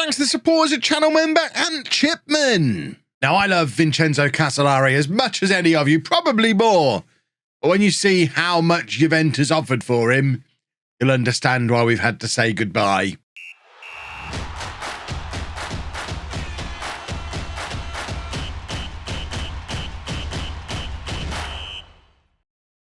Thanks to the support as a channel member, Ant Chipman. Now, I love Vincenzo Casolari as much as any of you, probably more. But when you see how much Juventus offered for him, you'll understand why we've had to say goodbye.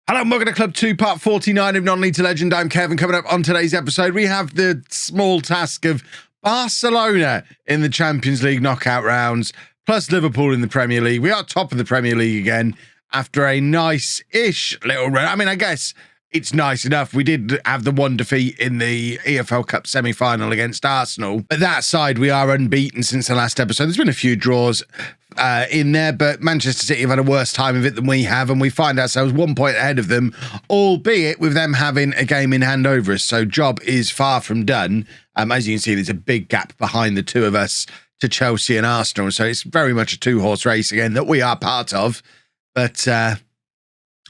Hello and welcome to Club 2, part 49 of Non-League to Legend. I'm Kevin. Coming up on today's episode, we have the small task of Barcelona in the Champions League knockout rounds, plus Liverpool in the Premier League. We are top of the Premier League again after a nice-ish little run. I mean, I guess it's nice enough. We did have the one defeat in the EFL Cup semi-final against Arsenal. But that side, we are unbeaten since the last episode. There's been a few draws in there, but Manchester City have had a worse time of it than we have, and we find ourselves 1 point ahead of them, albeit with them having a game in hand over us. So job is far from done. As you can see, there's a big gap behind the two of us to Chelsea and Arsenal. So it's very much a two-horse race again that we are part of. But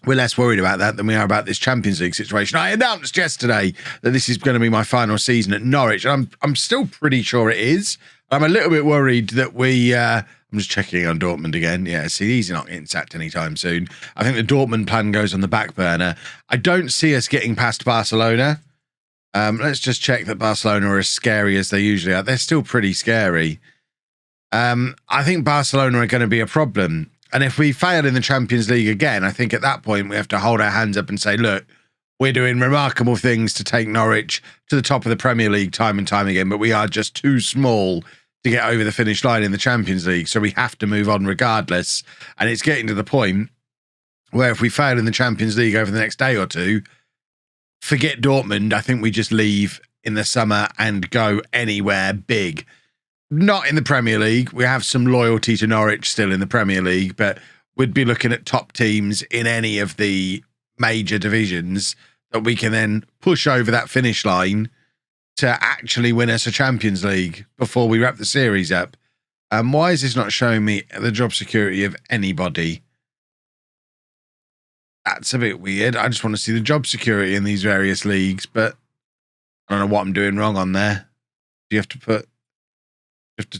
we're less worried about that than we are about this Champions League situation. I announced yesterday that this is going to be my final season at Norwich, and I'm still pretty sure it is. I'm a little bit worried that I'm just checking on Dortmund again. Yeah, see, he's not getting sacked anytime soon. I think the Dortmund plan goes on the back burner. I don't see us getting past Barcelona. Let's just check that Barcelona are as scary as they usually are. They're still pretty scary. I think Barcelona are going to be a problem. And if we fail in the Champions League again, I think at that point we have to hold our hands up and say, look, we're doing remarkable things to take Norwich to the top of the Premier League time and time again, but we are just too small to get over the finish line in the Champions League. So we have to move on regardless. And it's getting to the point where if we fail in the Champions League over the next day or two, forget Dortmund. I think we just leave in the summer and go anywhere big. Not in the Premier League. We have some loyalty to Norwich still in the Premier League, but we'd be looking at top teams in any of the major divisions that we can then push over that finish line to actually win us a Champions League before we wrap the series up. Why is this not showing me the job security of anybody? That's a bit weird. I just want to see the job security in these various leagues, but I don't know what I'm doing wrong on there. Do you have to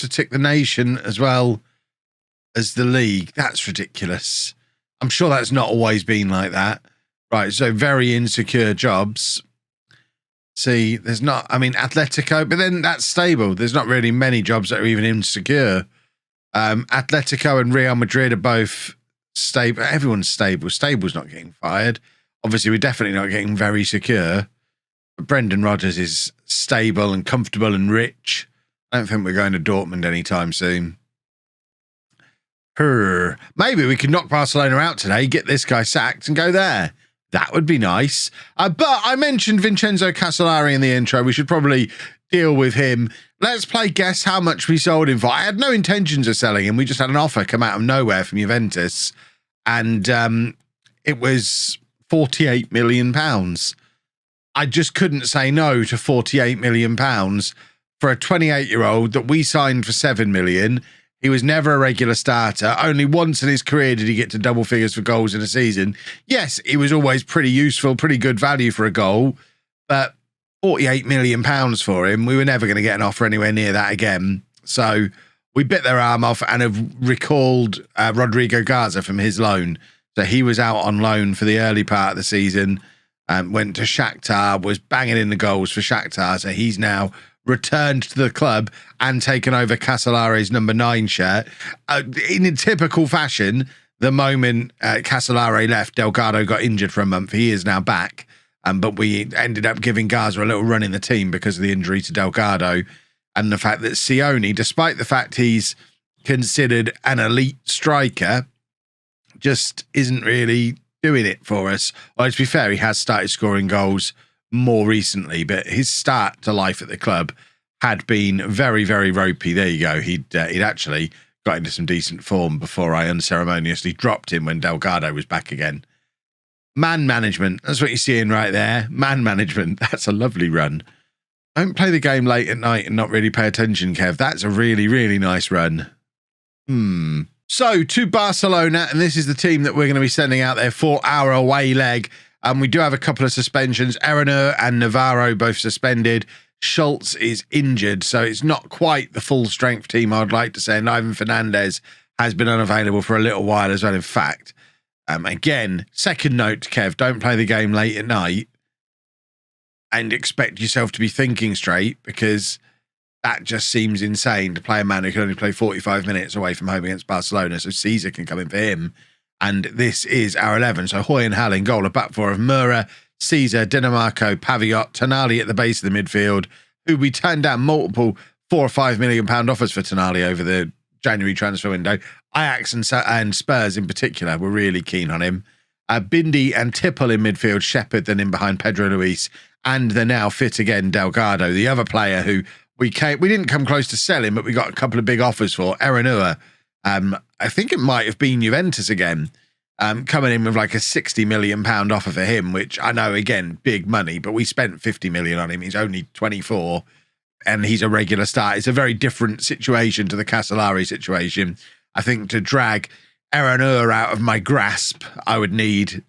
tick the nation as well as the league? That's ridiculous. I'm sure that's not always been like that. Right, so very insecure jobs. See, there's not, I mean, Atletico, but then that's stable. There's not really many jobs that are even insecure. Atletico and Real Madrid are both stable. Everyone's stable. Stable's not getting fired. Obviously, we're definitely not getting very secure. But Brendan Rodgers is stable and comfortable and rich. I don't think we're going to Dortmund anytime soon. Maybe we could knock Barcelona out today, get this guy sacked and go there. That would be nice. But I mentioned Vincenzo Casolari in the intro. We should probably deal with him. Let's play Guess How Much We Sold Him For. I had no intentions of selling him. We just had an offer come out of nowhere from Juventus. And it was £48 million. I just couldn't say no to £48 million for a 28-year-old that we signed for $7 million. He was never a regular starter. Only once in his career did he get to double figures for goals in a season. Yes, he was always pretty useful, pretty good value for a goal, but £48 million for him, we were never going to get an offer anywhere near that again. So we bit their arm off and have recalled Rodrigo Garza from his loan. So he was out on loan for the early part of the season, went to Shakhtar, was banging in the goals for Shakhtar. So he's now returned to the club and taken over Casolari's number 9 shirt. In a typical fashion, the moment Casolari left, Delgado got injured for a month. He is now back. But we ended up giving Garza a little run in the team because of the injury to Delgado and the fact that Sione, despite the fact he's considered an elite striker, just isn't really doing it for us. Well, to be fair, he has started scoring goals more recently, but his start to life at the club had been very, very ropey. There you go. He'd actually got into some decent form before I unceremoniously dropped him when Delgado was back again. Man management. That's what you're seeing right there. Man management. That's a lovely run. Don't play the game late at night and not really pay attention, Kev. That's a really, really nice run. So to Barcelona, and this is the team that we're going to be sending out there for our away leg. We do have a couple of suspensions. Erenur and Navarro both suspended. Schultz is injured, so it's not quite the full strength team I'd like to say. And Ivan Fernandez has been unavailable for a little while as well, in fact. Again, second note, Kev, don't play the game late at night and expect yourself to be thinking straight, because that just seems insane to play a man who can only play 45 minutes away from home against Barcelona. So Caesar can come in for him. And this is our 11. So Hoy and Hall in goal, a back four of Mura, Caesar, Dinamarco, Paviot, Tonali at the base of the midfield, who we turned down multiple £4 or £5 million offers for Tonali over the January transfer window. Ajax and Spurs in particular were really keen on him. Bindi and Tipple in midfield, Shepherd then in behind Pedro Luis, and the now fit again Delgado, the other player who we didn't come close to selling, but we got a couple of big offers for. Eranua, I think it might have been Juventus again, coming in with like a £60 million offer for him, which I know, again, big money, but we spent 50 million on him. He's only 24 and he's a regular start. It's a very different situation to the Casolari situation. I think to drag Eranua out of my grasp, I would need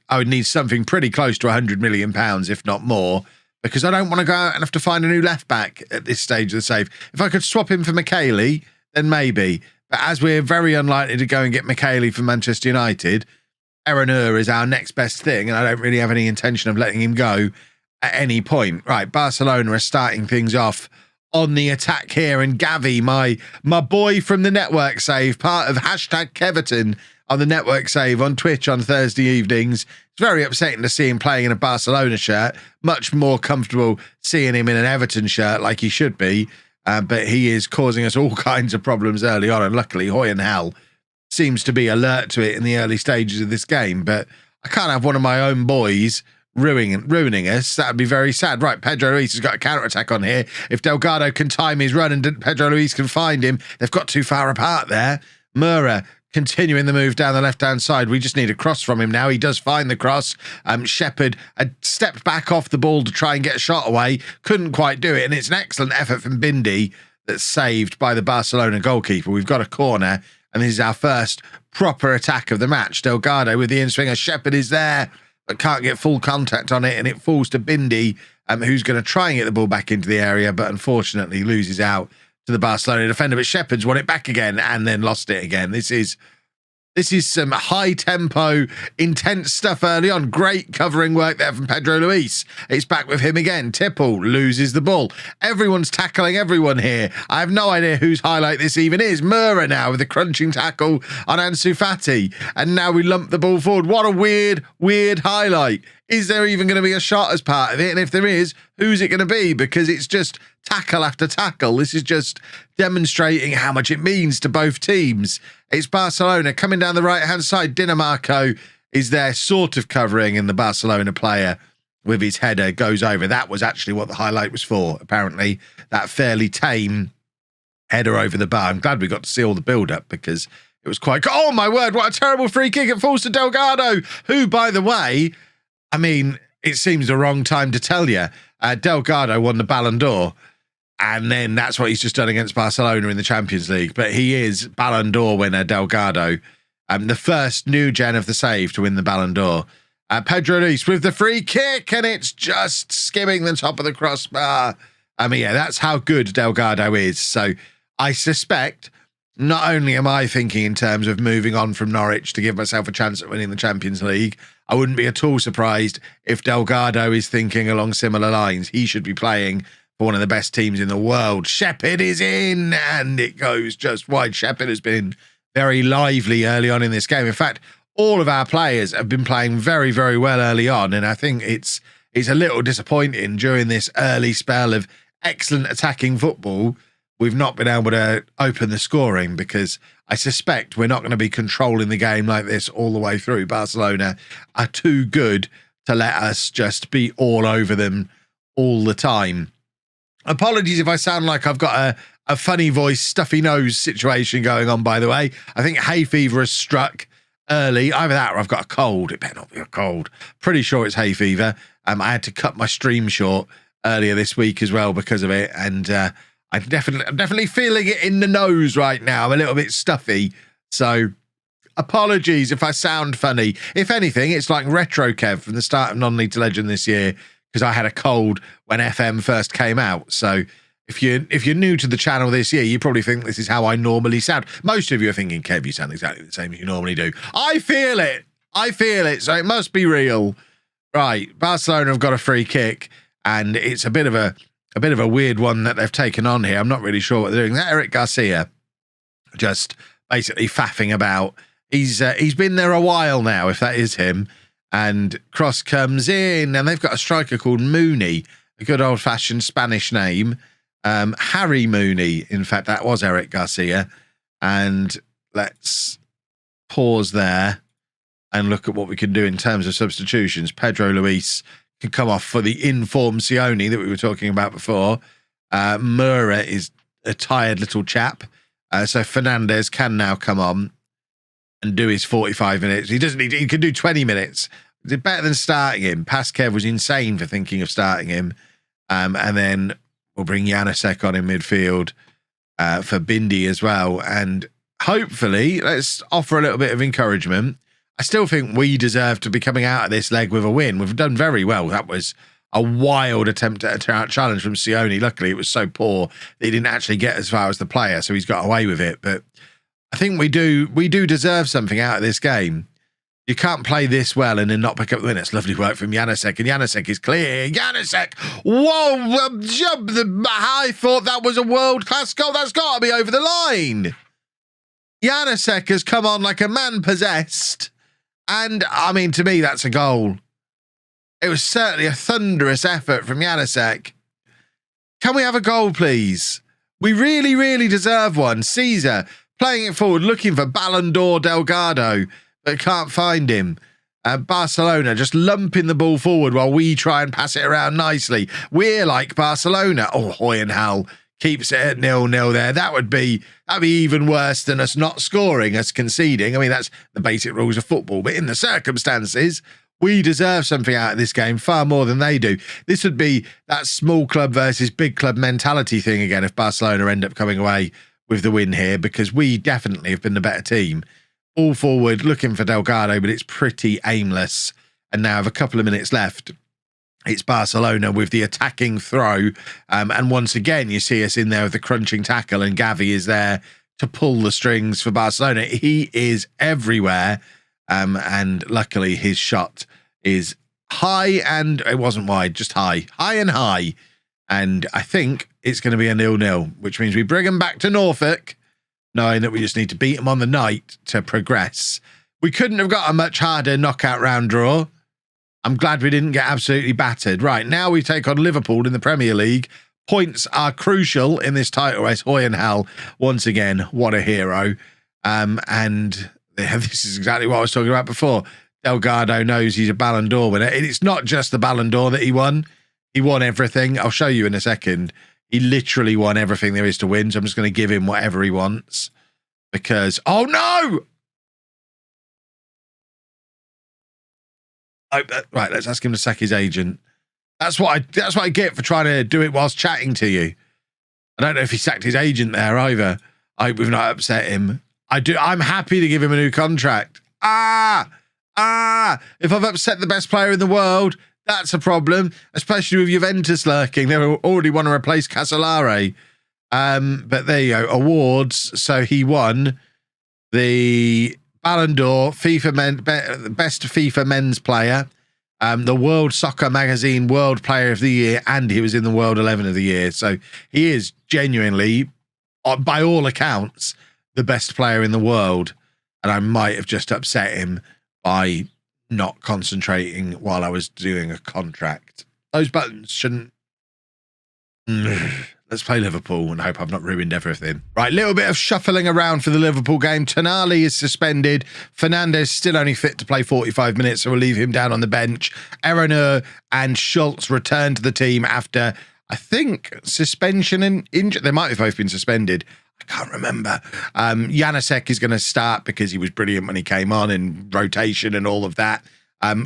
something pretty close to £100 million, if not more, because I don't want to go out and have to find a new left back at this stage of the save. If I could swap him for Michele, then maybe. But as we're very unlikely to go and get Michele from Manchester United, Eranua is our next best thing, and I don't really have any intention of letting him go at any point. Right, Barcelona are starting things off on the attack here, and Gavi, my boy from the network save, part of #Keverton on the network save on Twitch on Thursday evenings. It's very upsetting to see him playing in a Barcelona shirt. Much more comfortable seeing him in an Everton shirt like he should be. But he is causing us all kinds of problems early on. And luckily, Hoy and Hall seems to be alert to it in the early stages of this game. But I can't have one of my own boys ruining us. That would be very sad. Right, Pedro Luis has got a counter-attack on here. If Delgado can time his run and Pedro Luis can find him, they've got too far apart there. Mura continuing the move down the left-hand side. We just need a cross from him now. He does find the cross. Shepherd stepped back off the ball to try and get a shot away. Couldn't quite do it. And it's an excellent effort from Bindi that's saved by the Barcelona goalkeeper. We've got a corner, and this is our first proper attack of the match. Delgado with the in-swinger. Shepherd is there, but can't get full contact on it, and it falls to Bindi, who's going to try and get the ball back into the area, but unfortunately loses out to the Barcelona defender. But Shepherd's won it back again and then lost it again. This is some high-tempo, intense stuff early on. Great covering work there from Pedro Luis. It's back with him again. Tipple loses the ball. Everyone's tackling everyone here. I have no idea whose highlight this even is. Mura now with the crunching tackle on Ansu Fati. And now we lump the ball forward. What a weird highlight. Is there even going to be a shot as part of it? And if there is, who's it going to be? Because it's just tackle after tackle. This is just demonstrating how much it means to both teams. It's Barcelona coming down the right-hand side. Dinamarco is there sort of covering, and the Barcelona player with his header goes over. That was actually what the highlight was for, apparently. That fairly tame header over the bar. I'm glad we got to see all the build-up, because it was quite... Oh, my word, what a terrible free kick. It falls to Delgado, who, by the way... I mean, it seems the wrong time to tell you. Delgado won the Ballon d'Or, and then that's what he's just done against Barcelona in the Champions League. But he is Ballon d'Or winner, Delgado. The first new gen of the save to win the Ballon d'Or. Pedro Luis with the free kick, and it's just skimming the top of the crossbar. I mean, yeah, that's how good Delgado is. So I suspect... Not only am I thinking in terms of moving on from Norwich to give myself a chance at winning the Champions League, I wouldn't be at all surprised if Delgado is thinking along similar lines. He should be playing for one of the best teams in the world. Shepherd is in, and it goes just wide. Shepherd has been very lively early on in this game. In fact, all of our players have been playing very, very well early on, and I think it's a little disappointing during this early spell of excellent attacking football. We've not been able to open the scoring, because I suspect we're not going to be controlling the game like this all the way through. Barcelona are too good to let us just be all over them all the time. Apologies if I sound like I've got a funny voice, stuffy nose situation going on, by the way. I think hay fever has struck early. Either that or I've got a cold. It better not be a cold. Pretty sure it's hay fever. I had to cut my stream short earlier this week as well because of it, and I'm definitely feeling it in the nose right now. I'm a little bit stuffy. So apologies if I sound funny. If anything, it's like Retro Kev from the start of Non-League to Legend this year, because I had a cold when FM first came out. So if you're new to the channel this year, you probably think this is how I normally sound. Most of you are thinking, Kev, you sound exactly the same as you normally do. I feel it. So it must be real. Right, Barcelona have got a free kick, and it's a bit of a weird one that they've taken on here. I'm not really sure what they're doing. Eric Garcia just basically faffing about. He's been there a while now, if that is him. And cross comes in, and they've got a striker called Mooney, a good old-fashioned Spanish name. Harry Mooney, in fact, that was Eric Garcia. And let's pause there and look at what we can do in terms of substitutions. Pedro Luis can come off for the informed Sione that we were talking about before. Mura is a tired little chap. So Fernandez can now come on and do his 45 minutes. He can do 20 minutes. It's better than starting him. Paskev was insane for thinking of starting him. And then we'll bring Janusek on in midfield for Bindi as well. And hopefully, let's offer a little bit of encouragement. I still think we deserve to be coming out of this leg with a win. We've done very well. That was a wild attempt at a challenge from Sione. Luckily, it was so poor that he didn't actually get as far as the player, so he's got away with it. But I think we do deserve something out of this game. You can't play this well and then not pick up the win. It's lovely work from Janusek, and Janusek is clear. Janusek! Whoa! I thought that was a world-class goal. That's got to be over the line. Janusek has come on like a man possessed. And, I mean, to me, that's a goal. It was certainly a thunderous effort from Janusek. Can we have a goal, please? We really, really deserve one. Caesar playing it forward, looking for Ballon d'Or Delgado, but can't find him. Barcelona just lumping the ball forward while we try and pass it around nicely. We're like Barcelona. Oh, Hoyenhal keeps it at 0-0 there. That'd be even worse than us not scoring, us conceding. I mean, that's the basic rules of football. But in the circumstances, we deserve something out of this game far more than they do. This would be that small club versus big club mentality thing again if Barcelona end up coming away with the win here, because we definitely have been the better team. All forward, looking for Delgado, but it's pretty aimless. And now with a couple of minutes left, it's Barcelona with the attacking throw. And once again, you see us in there with the crunching tackle, and Gavi is there to pull the strings for Barcelona. He is everywhere. And luckily his shot is high, and it wasn't wide, just high and high. And I think it's going to be a 0-0, which means we bring them back to Norfolk, knowing that we just need to beat them on the night to progress. We couldn't have got a much harder knockout round draw. I'm glad we didn't get absolutely battered. Right, now we take on Liverpool in the Premier League. Points are crucial in this title race. Hoyenhal, once again, what a hero. And this is exactly what I was talking about before. Delgado knows he's a Ballon d'Or winner. And it's not just the Ballon d'Or that he won. He won everything. I'll show you in a second. He literally won everything there is to win. So I'm just going to give him whatever he wants. Because, oh no! Right, let's ask him to sack his agent. That's what I get for trying to do it whilst chatting to you. I don't know if he sacked his agent there either. I hope we've not upset him. I'm happy to give him a new contract. If I've upset the best player in the world, that's a problem, especially with Juventus lurking. They already want to replace Casolare. But there you go, awards. So he won the Ballon d'Or, best FIFA men's player, the World Soccer Magazine World Player of the Year, and he was in the World 11 of the Year. So he is genuinely, by all accounts, the best player in the world. And I might have just upset him by not concentrating while I was doing a contract. Those buttons shouldn't... Let's play Liverpool and hope I've not ruined everything. Right, little bit of shuffling around for the Liverpool game. Tonali is suspended. Fernandez still only fit to play 45 minutes, so we'll leave him down on the bench. Erenur and Schultz return to the team after, I think, suspension and injury. They might have both been suspended. I can't remember. Janusek is going to start because he was brilliant when he came on in rotation and all of that.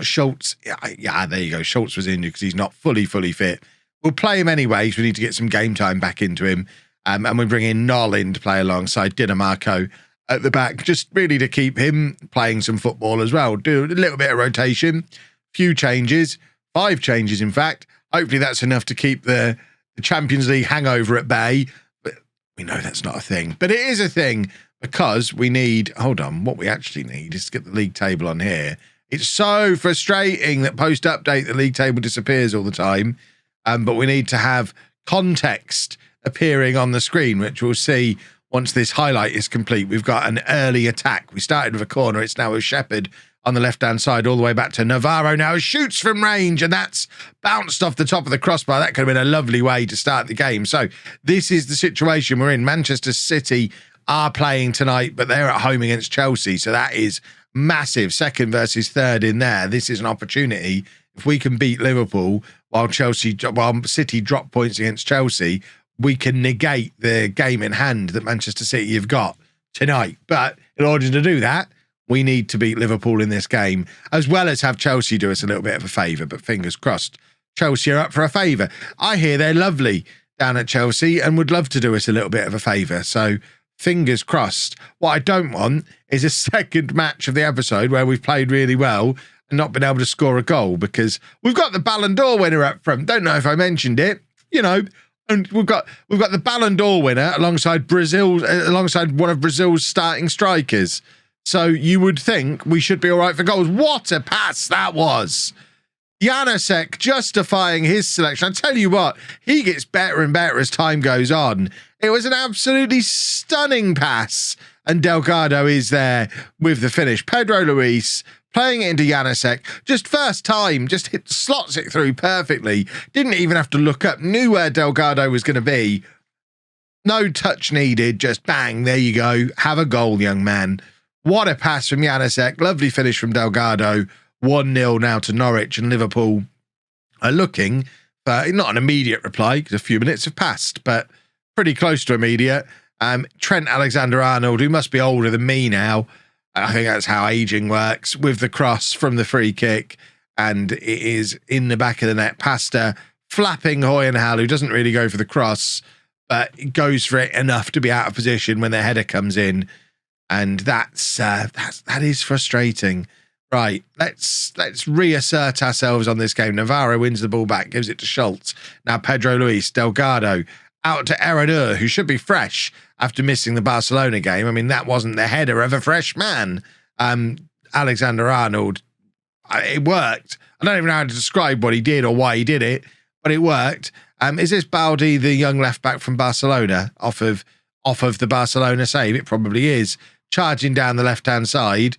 Schultz, yeah, there you go. Schultz was injured because he's not fully fit. We'll play him anyway, so we need to get some game time back into him. And we bring in Noll in to play alongside Dinamarco at the back, just really to keep him playing some football as well. Do a little bit of rotation, few changes, 5 changes in fact. Hopefully that's enough to keep the Champions League hangover at bay. But we know that's not a thing. But it is a thing because we need, hold on, what we actually need is to get the league table on here. It's so frustrating that post-update the league table disappears all the time. But we need to have context appearing on the screen, which we'll see once this highlight is complete. We've got an early attack. We started with a corner. It's now a Shepherd on the left-hand side all the way back to Navarro now. Shoots from range, and that's bounced off the top of the crossbar. That could have been a lovely way to start the game. So this is the situation we're in. Manchester City are playing tonight, but they're at home against Chelsea. So that is massive. Second versus third in there. This is an opportunity. If we can beat Liverpool while City drop points against Chelsea, we can negate the game in hand that Manchester City have got tonight. But in order to do that, we need to beat Liverpool in this game, as well as have Chelsea do us a little bit of a favour. But fingers crossed, Chelsea are up for a favour. I hear they're lovely down at Chelsea and would love to do us a little bit of a favour. So fingers crossed. What I don't want is a second match of the episode where we've played really well and not been able to score a goal, because we've got the Ballon d'Or winner up front. Don't know if I mentioned it, you know. And we've got the Ballon d'Or winner alongside one of Brazil's starting strikers. So you would think we should be all right for goals. What a pass that was. Janusek justifying his selection. I tell you what, he gets better and better as time goes on. It was an absolutely stunning pass. And Delgado is there with the finish. Pedro Luis playing it into Janusek. Just first time, just slots it through perfectly. Didn't even have to look up. Knew where Delgado was going to be. No touch needed. Just bang, there you go. Have a goal, young man. What a pass from Janusek. Lovely finish from Delgado. 1-0 now to Norwich, and Liverpool are looking for not an immediate reply because a few minutes have passed, but pretty close to immediate. Trent Alexander-Arnold, who must be older than me now. I think that's how aging works, with the cross from the free kick, and it is in the back of the net. Pasta flapping Hoyenhal, who doesn't really go for the cross, but goes for it enough to be out of position when the header comes in. And that is frustrating. Right, let's reassert ourselves on this game. Navarro wins the ball back, gives it to Schultz. Now Pedro Luis, Delgado, out to Herrera, who should be fresh after missing the Barcelona game. I mean, that wasn't the header of a fresh man. Alexander-Arnold, it worked. I don't even know how to describe what he did or why he did it, but it worked. Is this Baldi, the young left-back from Barcelona, off of the Barcelona save? It probably is. Charging down the left-hand side,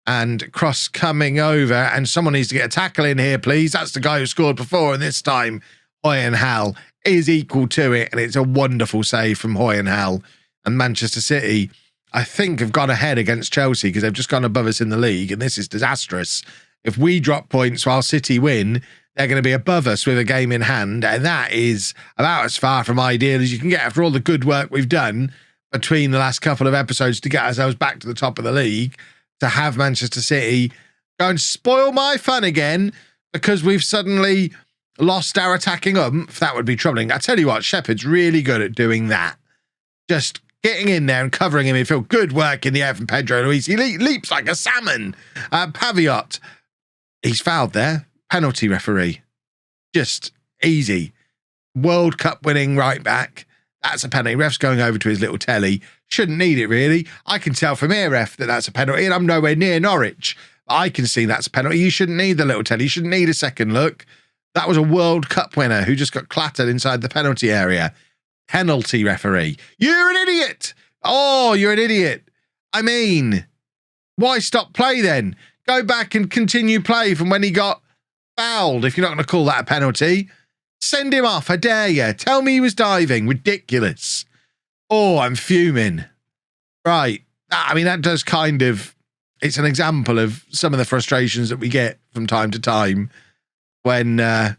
and cross coming over, and someone needs to get a tackle in here, please. That's the guy who scored before, and this time Hoyenhal is equal to it, and it's a wonderful save from Hoyenhal. And Manchester City, I think, have gone ahead against Chelsea because they've just gone above us in the league, and this is disastrous. If we drop points while City win, they're going to be above us with a game in hand, and that is about as far from ideal as you can get after all the good work we've done between the last couple of episodes to get ourselves back to the top of the league. To have Manchester City go and spoil my fun again because we've suddenly lost our attacking oomph, that would be troubling. I tell you what, Shepherd's really good at doing that. Just getting in there and covering him. He feel good work in the air from Pedro Luis. He leaps like a salmon. Paviot, he's fouled there. Penalty referee. Just easy. World Cup winning right back. That's a penalty. Ref's going over to his little telly. Shouldn't need it, really. I can tell from here, ref, that that's a penalty, and I'm nowhere near Norwich. I can see that's a penalty. You shouldn't need the little telly. You shouldn't need a second look. That was a World Cup winner who just got clattered inside the penalty area. Penalty referee. You're an idiot. Oh, you're an idiot. I mean, why stop play then? Go back and continue play from when he got fouled, if you're not going to call that a penalty. Send him off, I dare you. Tell me he was diving. Ridiculous. Oh, I'm fuming. Right. I mean, that does kind of... It's an example of some of the frustrations that we get from time to time when the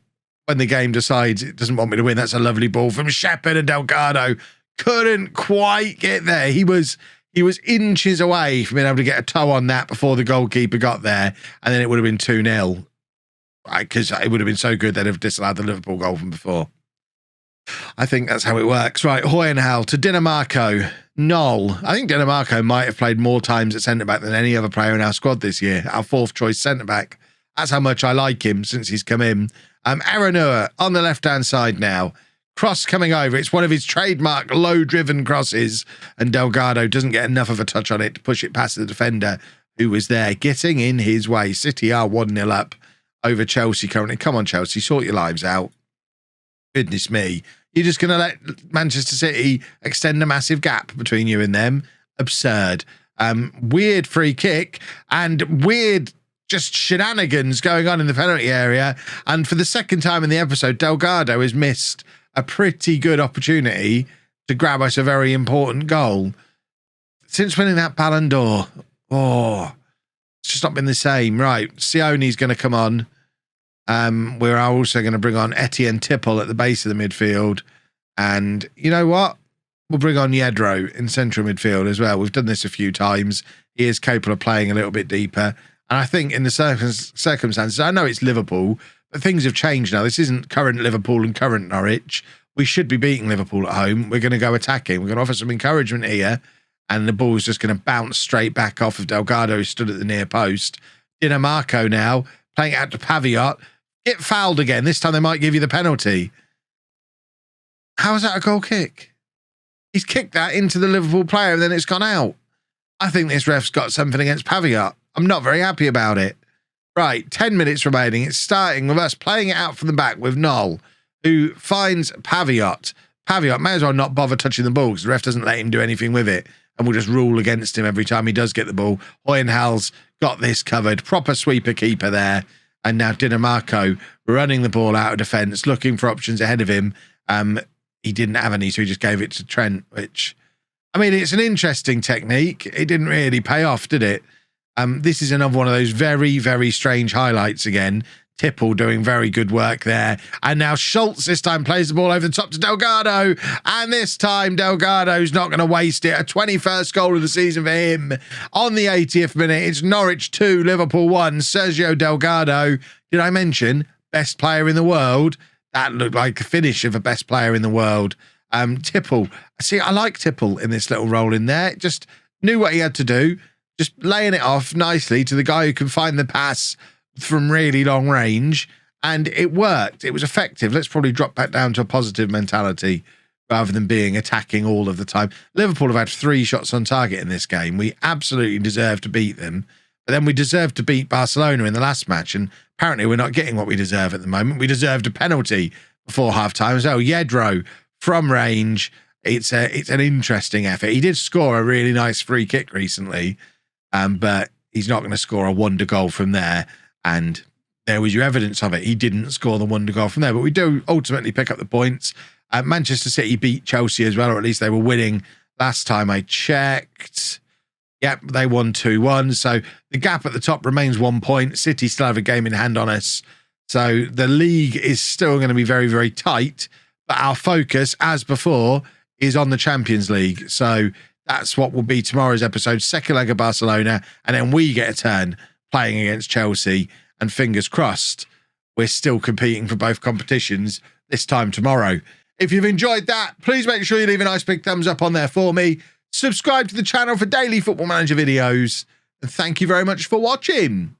game decides it doesn't want me to win. That's a lovely ball from Shepherd, and Delgado couldn't quite get there. He was inches away from being able to get a toe on that before the goalkeeper got there, and then it would have been 2-0. Because it would have been so good they'd have disallowed the Liverpool goal from before. I think that's how it works. Right, Hoyenhal to Dinamarco. Knoll. I think Dinamarco might have played more times at centre-back than any other player in our squad this year. Our fourth choice centre-back. That's how much I like him since he's come in. Aranua on the left-hand side now. Cross coming over. It's one of his trademark low-driven crosses, and Delgado doesn't get enough of a touch on it to push it past the defender who was there, getting in his way. City are 1-0 up over Chelsea currently. Come on, Chelsea, sort your lives out. Goodness me. You're just going to let Manchester City extend a massive gap between you and them? Absurd. Weird free kick and weird just shenanigans going on in the penalty area. And for the second time in the episode, Delgado has missed a pretty good opportunity to grab us a very important goal. Since winning that Ballon d'Or, it's just not been the same. Right, Sione's going to come on. We're also going to bring on Etienne Tipple at the base of the midfield. And you know what? We'll bring on Yedro in central midfield as well. We've done this a few times. He is capable of playing a little bit deeper. And I think in the circumstances, I know it's Liverpool, but things have changed now. This isn't current Liverpool and current Norwich. We should be beating Liverpool at home. We're going to go attacking. We're going to offer some encouragement here. And the ball's just going to bounce straight back off of Delgado, who stood at the near post. Dinamarco now, playing it out to Paviot. Get fouled again. This time they might give you the penalty. How is that a goal kick? He's kicked that into the Liverpool player and then it's gone out. I think this ref's got something against Paviot. I'm not very happy about it. Right, 10 minutes remaining. It's starting with us playing it out from the back with Noel, who finds Paviot. Paviot may as well not bother touching the ball because the ref doesn't let him do anything with it. And we'll just rule against him every time he does get the ball. Hoyenhal's got this covered. Proper sweeper keeper there. And now Dinamarco running the ball out of defence, looking for options ahead of him. He didn't have any, so he just gave it to Trent, which, I mean, it's an interesting technique. It didn't really pay off, did it? This is another one of those very, very strange highlights again. Tipple doing very good work there. And now Schultz this time plays the ball over the top to Delgado. And this time Delgado's not going to waste it. A 21st goal of the season for him. On the 80th minute, it's Norwich 2, Liverpool 1. Sergio Delgado, did I mention, best player in the world? That looked like a finish of a best player in the world. Tipple. See, I like Tipple in this little role in there. Just knew what he had to do. Just laying it off nicely to the guy who can find the pass from really long range, and it worked. It was effective. Let's probably drop back down to a positive mentality rather than being attacking all of the time. Liverpool have had 3 shots on target in this game. We absolutely deserve to beat them, but then we deserved to beat Barcelona in the last match, and apparently we're not getting what we deserve at the moment. We deserved a penalty before half-time. So Yedro from range, it's an interesting effort. He did score a really nice free kick recently, but he's not going to score a wonder goal from there. And there was your evidence of it. He didn't score the wonder goal from there, but we do ultimately pick up the points. Manchester City beat Chelsea as well, or at least they were winning last time I checked. Yep, they won 2-1. So the gap at the top remains 1 point. City still have a game in hand on us. So the league is still going to be very, very tight. But our focus, as before, is on the Champions League. So that's what will be tomorrow's episode, second leg of Barcelona. And then we get a turn playing against Chelsea, and fingers crossed we're still competing for both competitions this time tomorrow. If you've enjoyed that, please make sure you leave a nice big thumbs up on there for me. Subscribe to the channel for daily Football Manager videos, and thank you very much for watching.